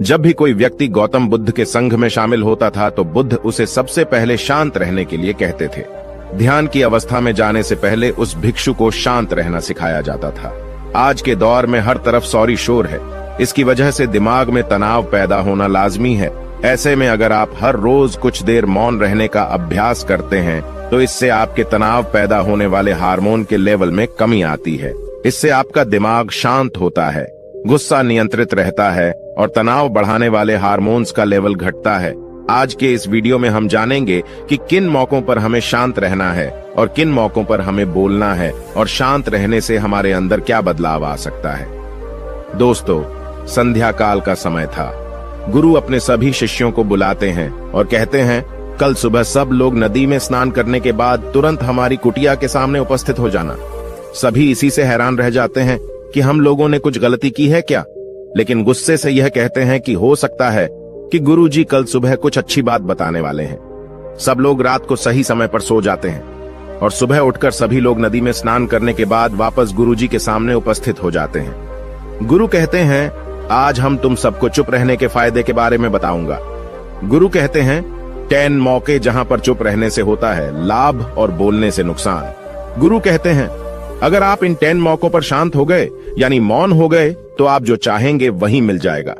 जब भी कोई व्यक्ति गौतम बुद्ध के संघ में शामिल होता था तो बुद्ध उसे सबसे पहले शांत रहने के लिए कहते थे। ध्यान की अवस्था में जाने से पहले उस भिक्षु को शांत रहना सिखाया जाता था। आज के दौर में हर तरफ सौरी शोर है। इसकी वजह से दिमाग में तनाव पैदा होना लाजमी है। ऐसे में अगर आप हर रोज कुछ देर मौन रहने का अभ्यास करते हैं तो इससे आपके तनाव पैदा होने वाले हार्मोन के लेवल में कमी आती है। इससे आपका दिमाग शांत होता है, गुस्सा नियंत्रित रहता है और तनाव बढ़ाने वाले हार्मोन्स का लेवल घटता है। आज के इस वीडियो में हम जानेंगे कि किन मौकों पर हमें शांत रहना है और किन मौकों पर हमें बोलना है और शांत रहने से हमारे अंदर क्या बदलाव आ सकता है। दोस्तों, संध्या काल का समय था। गुरु अपने सभी शिष्यों को बुलाते हैं और कहते हैं, कल सुबह सब लोग नदी में स्नान करने के बाद तुरंत हमारी कुटिया के सामने उपस्थित हो जाना। सभी इसी से हैरान रह जाते हैं कि हम लोगों ने कुछ गलती की है क्या, लेकिन गुस्से से यह कहते हैं कि हो सकता है कि गुरुजी कल सुबह कुछ अच्छी बात बताने वाले हैं। सब लोग रात को सही समय पर सो जाते हैं और सुबह उठकर सभी लोग नदी में स्नान करने के बाद वापस गुरुजी के सामने उपस्थित हो जाते हैं। गुरु कहते हैं, आज हम तुम सबको चुप रहने के फायदे के बारे में बताऊंगा। गुरु कहते हैं, 10 मौके जहां पर चुप रहने से होता है लाभ और बोलने से नुकसान। गुरु कहते हैं, अगर आप इन 10 मौकों पर शांत हो गए यानी मौन हो गए तो आप जो चाहेंगे वही मिल जाएगा।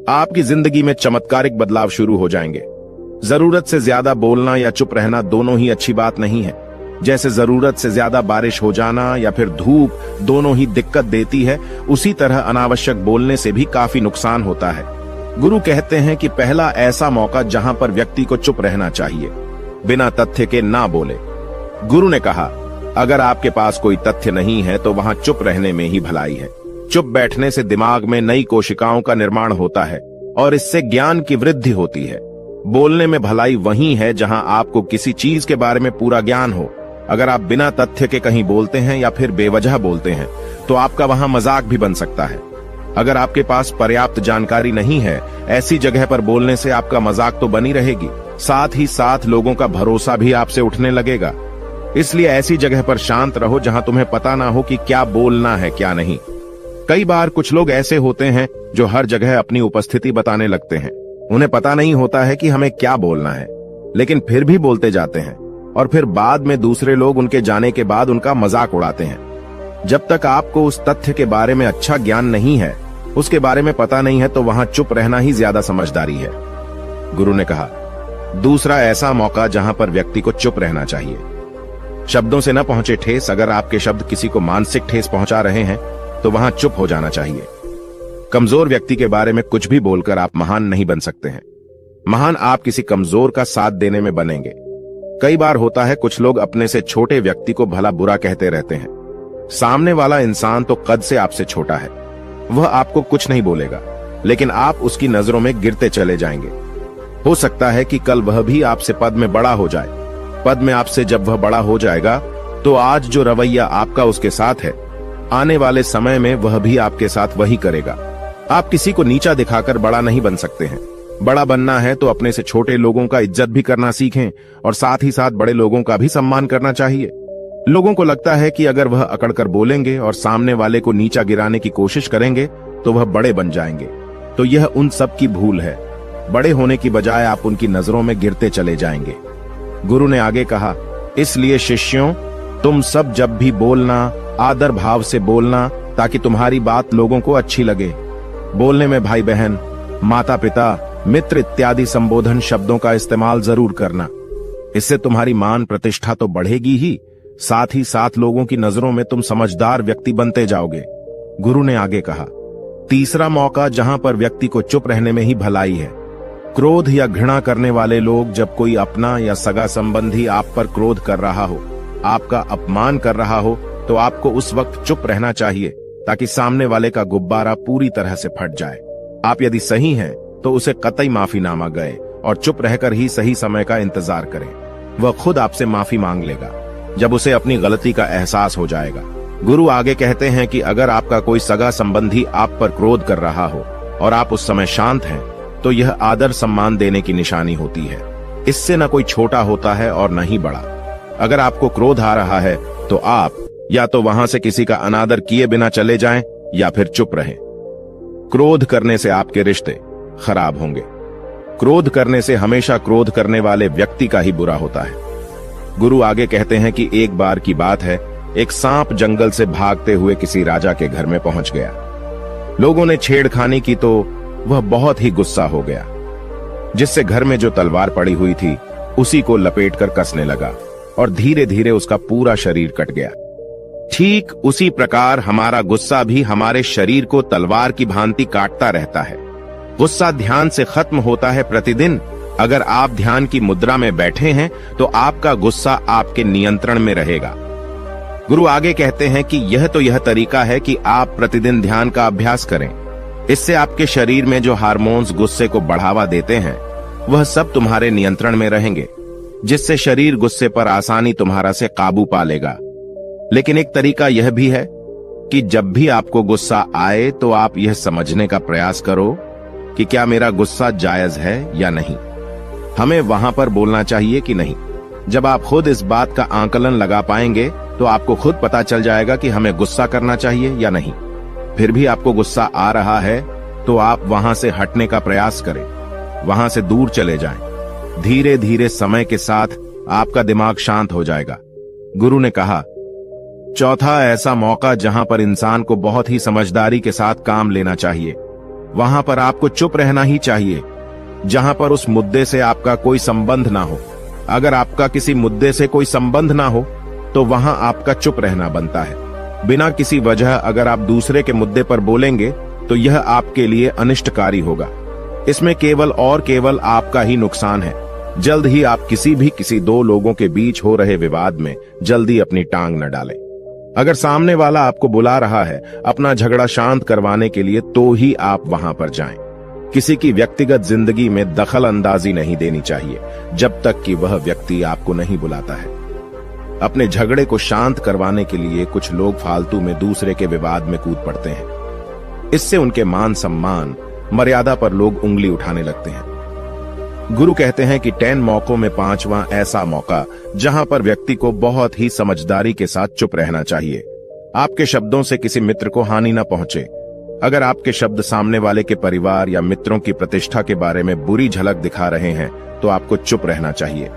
आपकी जिंदगी में चमत्कारिक बदलाव शुरू हो जाएंगे। जरूरत से ज्यादा बोलना या चुप रहना दोनों ही अच्छी बात नहीं है। जैसे जरूरत से ज्यादा बारिश हो जाना या फिर धूप दोनों ही दिक्कत देती है, उसी तरह अनावश्यक बोलने से भी काफी नुकसान होता है। गुरु कहते हैं कि पहला ऐसा मौका जहां पर व्यक्ति को चुप रहना चाहिए, बिना तथ्य के ना बोले। गुरु ने कहा, अगर आपके पास कोई तथ्य नहीं है तो वहां चुप रहने में ही भलाई है। चुप बैठने से दिमाग में नई कोशिकाओं का निर्माण होता है और इससे ज्ञान की वृद्धि होती है। बोलने में भलाई वही है जहां आपको किसी चीज के बारे में पूरा ज्ञान हो। अगर आप बिना तथ्य के कहीं बोलते हैं या फिर बेवजह बोलते हैं तो आपका वहां मजाक भी बन सकता है। अगर आपके पास पर्याप्त जानकारी नहीं है, ऐसी जगह पर बोलने से आपका मजाक तो बनी रहेगी, साथ ही साथ लोगों का भरोसा भी आपसे उठने लगेगा। इसलिए ऐसी जगह पर शांत रहो जहां तुम्हें पता ना हो कि क्या बोलना है क्या नहीं। कई बार कुछ लोग ऐसे होते हैं जो हर जगह अपनी उपस्थिति बताने लगते हैं। उन्हें पता नहीं होता है कि हमें क्या बोलना है, लेकिन फिर भी बोलते जाते हैं और फिर बाद में दूसरे लोग उनके जाने के बाद उनका मजाक उड़ाते हैं। जब तक आपको उस तथ्य के बारे में अच्छा ज्ञान नहीं है, उसके बारे में पता नहीं है, तो वहां चुप रहना ही ज्यादा समझदारी है। गुरु ने कहा, दूसरा ऐसा मौका जहां पर व्यक्ति को चुप रहना चाहिए। शब्दों से न पहुंचे ठेस। अगर आपके शब्द किसी को मानसिक ठेस पहुंचा रहे हैं तो वहां चुप हो जाना चाहिए। कमजोर व्यक्ति के बारे में कुछ भी बोलकर आप महान नहीं बन सकते हैं। महान आप किसी कमजोर का साथ देने में बनेंगे। कई बार होता है कुछ लोग अपने से छोटे व्यक्ति को भला बुरा कहते रहते हैं। सामने वाला इंसान तो कद से आपसे छोटा है, वह आपको कुछ नहीं बोलेगा, लेकिन आप उसकी नजरों में गिरते चले जाएंगे। हो सकता है कि कल वह भी आपसे पद में बड़ा हो जाए। पद में आपसे जब वह बड़ा हो जाएगा तो आज जो रवैया आपका उसके साथ है, आने वाले समय में वह भी आपके साथ वही करेगा। आप किसी को नीचा दिखाकर बड़ा नहीं बन सकते हैं। बड़ा बनना है तो अपने से छोटे लोगों का इज्जत भी करना सीखें और साथ ही साथ बड़े लोगों का भी सम्मान करना चाहिए। लोगों को लगता है कि अगर वह अकड़कर बोलेंगे और सामने वाले को नीचा गिराने की कोशिश करेंगे तो वह बड़े बन जाएंगे, तो यह उन सब की भूल है। बड़े होने की बजाय आप उनकी नजरों में गिरते चले जाएंगे। गुरु ने आगे कहा, इसलिए शिष्यों, तुम सब जब भी बोलना आदर भाव से बोलना ताकि तुम्हारी बात लोगों को अच्छी लगे। बोलने में भाई बहन, माता पिता, मित्र इत्यादि संबोधन शब्दों का इस्तेमाल जरूर करना। इससे तुम्हारी मान प्रतिष्ठा तो बढ़ेगी ही, साथ ही साथ लोगों की नजरों में तुम समझदार व्यक्ति बनते जाओगे। गुरु ने आगे कहा, तीसरा मौका जहां पर व्यक्ति को चुप रहने में ही भलाई है। क्रोध या घृणा करने वाले लोग, जब कोई अपना या सगा संबंधी आप पर क्रोध कर रहा हो, आपका अपमान कर रहा हो, तो आपको उस वक्त चुप रहना चाहिए ताकि सामने वाले का गुब्बारा पूरी तरह से फट जाए। आप यदि सही हैं तो उसे कतई माफीनामा गए और चुप रहकर ही सही समय का इंतजार करें। वह खुद आपसे माफी मांग लेगा जब उसे अपनी गलती का एहसास हो जाएगा। गुरु आगे कहते हैं कि अगर आपका कोई सगा संबंधी आप पर क्रोध कर रहा हो और आप उस समय शांत हैं, तो यह आदर सम्मान देने की निशानी होती है। इससे न कोई छोटा होता है और न ही बड़ा। अगर आपको क्रोध आ रहा है तो आप या तो वहां से किसी का अनादर किए बिना चले जाएं या फिर चुप रहें। क्रोध करने से आपके रिश्ते, खराब होंगे। क्रोध करने से हमेशा क्रोध करने वाले व्यक्ति का ही बुरा होता है। गुरु आगे कहते हैं कि एक बार की बात है, एक सांप जंगल से भागते हुए किसी राजा के घर में पहुंच गया। लोगों ने छेड़खानी की तो वह बहुत ही गुस्सा हो गया, जिससे घर में जो तलवार पड़ी हुई थी उसी को लपेटकर कसने लगा और धीरे धीरे उसका पूरा शरीर कट गया। ठीक उसी प्रकार हमारा गुस्सा भी हमारे शरीर को तलवार की भांति काटता रहता है। गुस्सा ध्यान से खत्म होता है प्रतिदिन। अगर आप ध्यान की मुद्रा में बैठे हैं तो आपका गुस्सा आपके नियंत्रण में रहेगा। गुरु आगे कहते हैं कि यह तरीका है कि आप प्रतिदिन ध्यान का अभ्यास करें। इससे आपके शरीर में जो हार्मोन्स गुस्से को बढ़ावा देते हैं वह सब तुम्हारे नियंत्रण में रहेंगे, जिससे शरीर गुस्से पर आसानी तुम्हारा से काबू पा लेगा। लेकिन एक तरीका यह भी है कि जब भी आपको गुस्सा आए तो आप यह समझने का प्रयास करो कि क्या मेरा गुस्सा जायज है या नहीं। हमें वहां पर बोलना चाहिए कि नहीं। जब आप खुद इस बात का आकलन लगा पाएंगे तो आपको खुद पता चल जाएगा कि हमें गुस्सा करना चाहिए या नहीं। फिर भी आपको गुस्सा आ रहा है तो आप वहां से हटने का प्रयास करें, वहां से दूर चले जाएं। धीरे धीरे समय के साथ आपका दिमाग शांत हो जाएगा। गुरु ने कहा, चौथा ऐसा मौका जहां पर इंसान को बहुत ही समझदारी के साथ काम लेना चाहिए, वहां पर आपको चुप रहना ही चाहिए, जहां पर उस मुद्दे से आपका कोई संबंध ना हो। अगर आपका किसी मुद्दे से कोई संबंध ना हो तो वहां आपका चुप रहना बनता है। बिना किसी वजह अगर आप दूसरे के मुद्दे पर बोलेंगे तो यह आपके लिए अनिष्टकारी होगा। इसमें केवल और केवल आपका ही नुकसान है। जल्द ही आप किसी दो लोगों के बीच हो रहे विवाद में जल्दी अपनी टांग न डालें। अगर सामने वाला आपको बुला रहा है अपना झगड़ा शांत करवाने के लिए तो ही आप वहां पर जाएं। किसी की व्यक्तिगत जिंदगी में दखल अंदाजी नहीं देनी चाहिए जब तक कि वह व्यक्ति आपको नहीं बुलाता है। अपने झगड़े को शांत करवाने के लिए कुछ लोग फालतू में दूसरे के विवाद में कूद पड़ते हैं। इससे उनके मान सम्मान मर्यादा पर लोग उंगली उठाने लगते हैं। गुरु कहते हैं कि 10 मौकों में 5वां ऐसा मौका जहां पर व्यक्ति को बहुत ही समझदारी के साथ चुप रहना चाहिए। आपके शब्दों से किसी मित्र को हानि न पहुंचे। अगर आपके शब्द सामने वाले के परिवार या मित्रों की प्रतिष्ठा के बारे में बुरी झलक दिखा रहे हैं तो आपको चुप रहना चाहिए।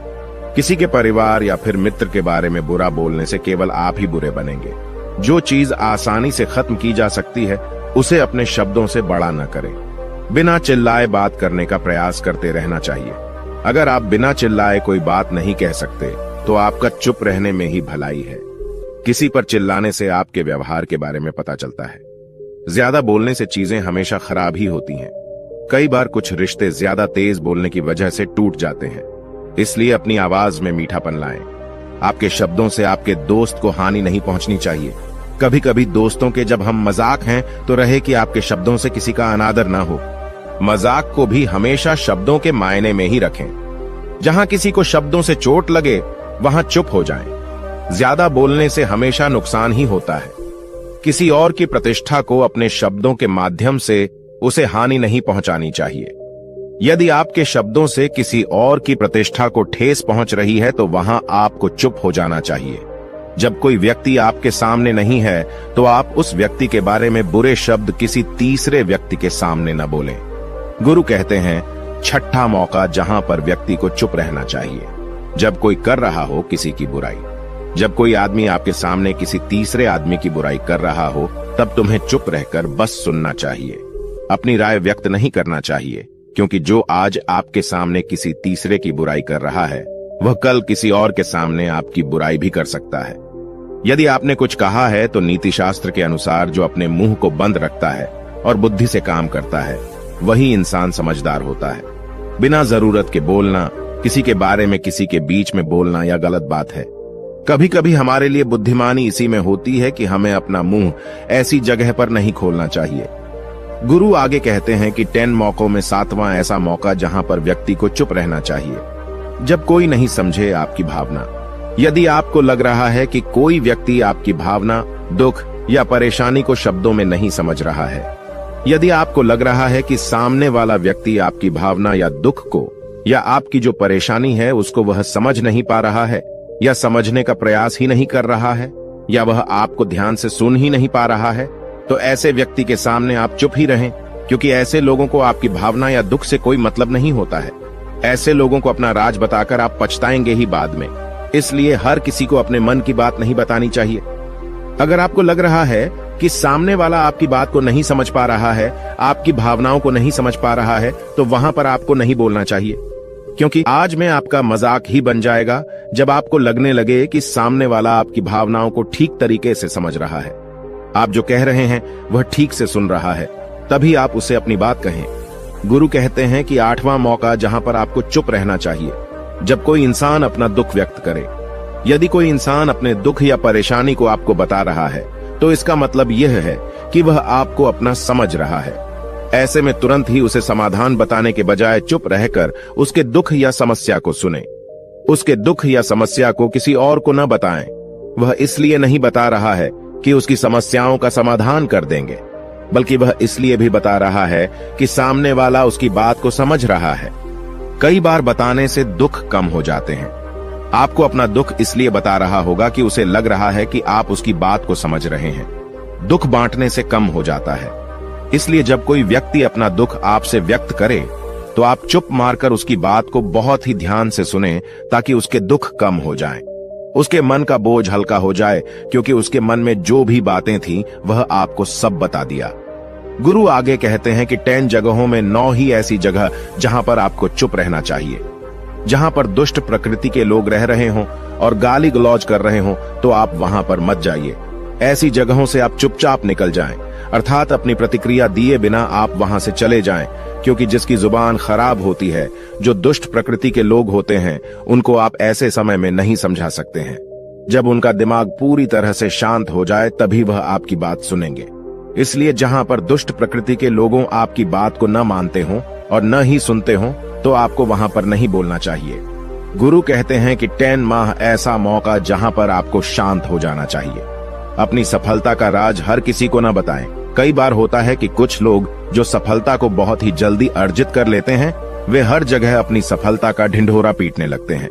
किसी के परिवार या फिर मित्र के बारे में बुरा बोलने से केवल आप ही बुरे बनेंगे। जो चीज आसानी से खत्म की जा सकती है उसे अपने शब्दों से बड़ा न करें। बिना चिल्लाए बात करने का प्रयास करते रहना चाहिए। अगर आप बिना चिल्लाए कोई बात नहीं कह सकते तो आपका चुप रहने में ही भलाई है। किसी पर चिल्लाने से आपके व्यवहार के बारे में पता चलता है। ज्यादा बोलने से चीजें हमेशा खराब ही होती हैं। कई बार कुछ रिश्ते ज्यादा तेज बोलने की वजह से टूट जाते हैं। इसलिए अपनी आवाज में मीठापन लाएं। आपके शब्दों से आपके दोस्त को हानि नहीं पहुंचनी चाहिए। कभी कभी दोस्तों के जब हम मजाक हैं तो रहे कि आपके शब्दों से किसी का अनादर ना हो। मजाक को भी हमेशा शब्दों के मायने में ही रखें। जहां किसी को शब्दों से चोट लगे वहां चुप हो जाएं। ज्यादा बोलने से हमेशा नुकसान ही होता है। किसी और की प्रतिष्ठा को अपने शब्दों के माध्यम से उसे हानि नहीं पहुंचानी चाहिए। यदि आपके शब्दों से किसी और की प्रतिष्ठा को ठेस पहुंच रही है तो वहां आपको चुप हो जाना चाहिए। जब कोई व्यक्ति आपके सामने नहीं है तो आप उस व्यक्ति के बारे में बुरे शब्द किसी तीसरे व्यक्ति के सामने न बोलें। गुरु कहते हैं, छठा मौका जहां पर व्यक्ति को चुप रहना चाहिए, जब कोई कर रहा हो किसी की बुराई। जब कोई आदमी आपके सामने किसी तीसरे आदमी की बुराई कर रहा हो तब तुम्हें चुप रहकर बस सुनना चाहिए। अपनी राय व्यक्त नहीं करना चाहिए, क्योंकि जो आज आपके सामने किसी तीसरे की बुराई कर रहा है वह कल किसी और के सामने आपकी बुराई भी कर सकता है। यदि आपने कुछ कहा है तो नीति शास्त्र के अनुसार जो अपने मुंह को बंद रखता है और बुद्धि से काम करता है वही इंसान समझदार होता है। बिना जरूरत के बोलना, किसी के बारे में किसी के बीच में बोलना यह गलत बात है। कभी कभी हमारे लिए बुद्धिमानी इसी में होती है कि हमें अपना मुंह ऐसी जगह पर नहीं खोलना चाहिए। गुरु आगे कहते हैं कि 10 मौकों में 7वां ऐसा मौका जहां पर व्यक्ति को चुप रहना चाहिए, जब कोई नहीं समझे आपकी भावना। यदि आपको लग रहा है कि कोई व्यक्ति आपकी भावना, दुख या परेशानी को शब्दों में नहीं समझ रहा है, यदि आपको लग रहा है कि सामने वाला व्यक्ति आपकी भावना या दुख को या आपकी जो परेशानी है उसको वह समझ नहीं पा रहा है या समझने का प्रयास ही नहीं कर रहा है या वह आपको ध्यान से सुन ही नहीं पा रहा है, तो ऐसे व्यक्ति के सामने आप चुप ही रहें। क्योंकि ऐसे लोगों को आपकी भावना या दुख से कोई मतलब नहीं होता है। ऐसे लोगों को अपना राज बताकर आप पछताएंगे ही बाद में। इसलिए हर किसी को अपने मन की बात नहीं बतानी चाहिए। अगर आपको लग रहा है कि सामने वाला आपकी बात को नहीं समझ पा रहा है, आपकी भावनाओं को नहीं समझ पा रहा है, तो वहां पर आपको नहीं बोलना चाहिए, क्योंकि आज में आपका मजाक ही बन जाएगा जब आपको लगने लगे कि सामने वाला आपकी भावनाओं को ठीक तरीके से समझ रहा है, आप जो कह रहे हैं वह ठीक से सुन रहा है, तभी आप उसे अपनी बात कहें। गुरु कहते हैं कि 8वां मौका जहां पर आपको चुप रहना चाहिए, जब कोई इंसान अपना दुख व्यक्त करे। यदि कोई इंसान अपने दुख या परेशानी को आपको बता रहा है, तो इसका मतलब यह है कि वह आपको अपना समझ रहा है। ऐसे में तुरंत ही उसे समाधान बताने के बजाय चुप रहकर उसके दुख या समस्या को सुने। उसके दुख या समस्या को किसी और को न बताएं। वह इसलिए नहीं बता रहा है कि उसकी समस्याओं का समाधान कर देंगे, बल्कि वह इसलिए भी बता रहा है कि सामने वाला उसकी बात को समझ रहा है। कई बार बताने से दुख कम हो जाते हैं। आपको अपना दुख इसलिए बता रहा होगा कि उसे लग रहा है कि आप उसकी बात को समझ रहे हैं। दुख बांटने से कम हो जाता है। इसलिए जब कोई व्यक्ति अपना दुख आपसे व्यक्त करे, तो आप चुप मारकर उसकी बात को बहुत ही ध्यान से सुने, ताकि उसके दुख कम हो जाएं। उसके मन का बोझ हल्का हो जाए, क्योंकि उसके मन में जो भी बातें थीं, वह आपको सब बता दिया। गुरु आगे कहते हैं कि 10 जगहों में 9 ही ऐसी जगह जहां पर आपको चुप रहना चाहिए। जहां पर दुष्ट प्रकृति के लोग रह रहे हों और गाली गलौज कर रहे हों, तो आप वहां पर मत जाइए। ऐसी जगहों से आप चुपचाप निकल जाएं, अर्थात अपनी प्रतिक्रिया दिए बिना आप वहां से चले जाएं, क्योंकि जिसकी जुबान खराब होती है, जो दुष्ट प्रकृति के लोग होते हैं, उनको आप ऐसे समय में नहीं समझा सकते हैं। जब उनका दिमाग पूरी तरह से शांत हो जाए, तभी वह आपकी बात सुनेंगे। इसलिए जहां पर दुष्ट प्रकृति के लोगों आपकी बात को न मानते हों और न ही सुनते हों, तो आपको वहां पर नहीं बोलना चाहिए। गुरु कहते हैं कि 10 माह ऐसा मौका जहां पर आपको शांत हो जाना चाहिए। अपनी सफलता का राज हर किसी को न बताएं। कई बार होता है कि कुछ लोग जो सफलता को बहुत ही जल्दी अर्जित कर लेते हैं, वे हर जगह अपनी सफलता का ढिंढोरा पीटने लगते हैं।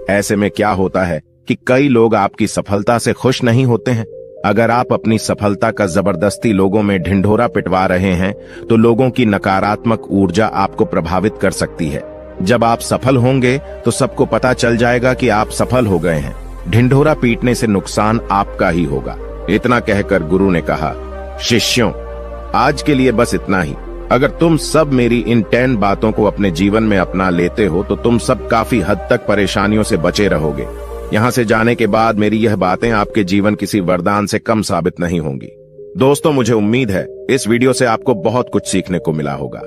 ऐसे में क्या होता है कि कई लोग आपकी सफलता से खुश नहीं होते हैं। अगर आप अपनी सफलता का जबरदस्ती लोगों में ढिंढोरा पिटवा रहे हैं, तो लोगों की नकारात्मक ऊर्जा आपको प्रभावित कर सकती है। जब आप सफल होंगे, तो सबको पता चल जाएगा कि आप सफल हो गए हैं। ढिंढोरा पीटने से नुकसान आपका ही होगा। इतना कहकर गुरु ने कहा, शिष्यों, आज के लिए बस इतना ही। अगर तुम सब मेरी इन 10 बातों को अपने जीवन में अपना लेते हो, तो तुम सब काफी हद तक परेशानियों से बचे रहोगे। यहाँ से जाने के बाद मेरी यह बातें आपके जीवन किसी वरदान से कम साबित नहीं होंगी। दोस्तों, मुझे उम्मीद है इस वीडियो से आपको बहुत कुछ सीखने को मिला होगा।